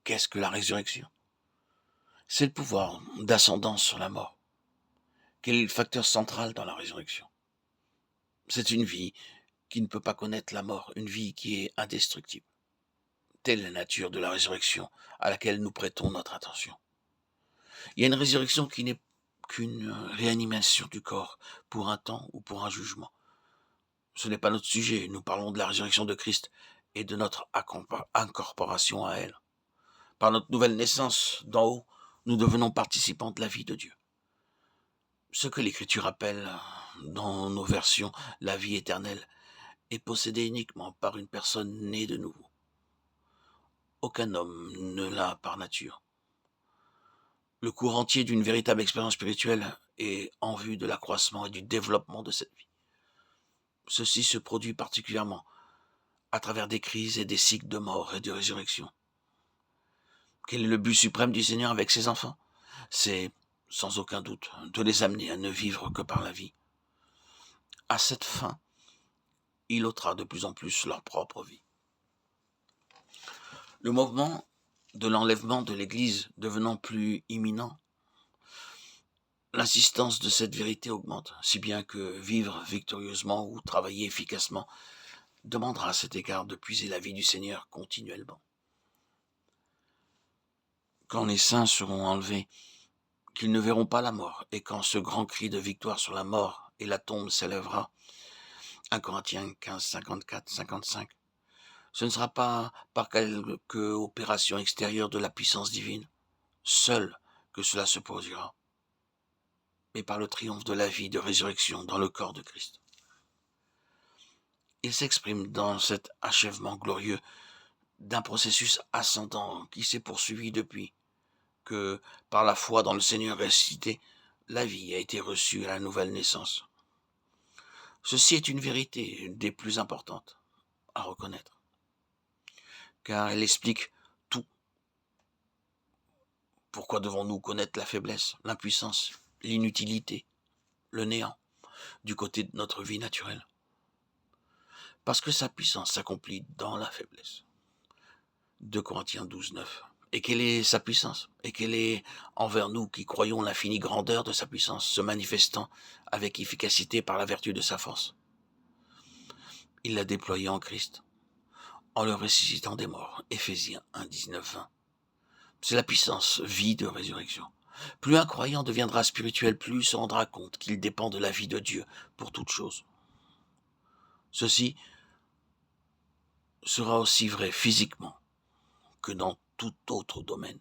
Qu'est-ce que la résurrection? C'est le pouvoir d'ascendance sur la mort. Quel est le facteur central dans la résurrection? C'est une vie qui ne peut pas connaître la mort, une vie qui est indestructible. Telle est la nature de la résurrection à laquelle nous prêtons notre attention. Il y a une résurrection qui n'est qu'une réanimation du corps pour un temps ou pour un jugement. Ce n'est pas notre sujet, nous parlons de la résurrection de Christ et de notre incorporation à elle. Par notre nouvelle naissance d'en haut, nous devenons participants de la vie de Dieu. Ce que l'Écriture appelle, dans nos versions, la vie éternelle, est possédée uniquement par une personne née de nouveau. Aucun homme ne l'a par nature. Le cours entier d'une véritable expérience spirituelle est en vue de l'accroissement et du développement de cette vie. Ceci se produit particulièrement à travers des crises et des cycles de mort et de résurrection. Quel est le but suprême du Seigneur avec ses enfants? C'est, sans aucun doute, de les amener à ne vivre que par la vie. À cette fin, il ôtera de plus en plus leur propre vie. Le mouvement de l'enlèvement de l'Église devenant plus imminent, l'insistance de cette vérité augmente, si bien que vivre victorieusement ou travailler efficacement demandera à cet égard de puiser la vie du Seigneur continuellement. Quand les saints seront enlevés, qu'ils ne verront pas la mort, et quand ce grand cri de victoire sur la mort et la tombe s'élèvera, 1 Corinthiens 15, 54, 55, ce ne sera pas par quelque opération extérieure de la puissance divine, seule, que cela se produira, mais par le triomphe de la vie de résurrection dans le corps de Christ. Il s'exprime dans cet achèvement glorieux d'un processus ascendant qui s'est poursuivi depuis que, par la foi dans le Seigneur ressuscité, la vie a été reçue à la nouvelle naissance. Ceci est une vérité des plus importantes à reconnaître, car elle explique tout. Pourquoi devons-nous connaître la faiblesse, l'impuissance, l'inutilité, le néant du côté de notre vie naturelle? Parce que sa puissance s'accomplit dans la faiblesse. 2 Corinthiens 12, 9. Et quelle est sa puissance? Et quelle est envers nous qui croyons l'infinie grandeur de sa puissance, se manifestant avec efficacité par la vertu de sa force? Il l'a déployée en Christ, en le ressuscitant des morts. Éphésiens 1, 19, 20. C'est la puissance, vie de résurrection. Plus un croyant deviendra spirituel, plus il se rendra compte qu'il dépend de la vie de Dieu pour toute chose. Ceci sera aussi vrai physiquement que dans tout autre domaine.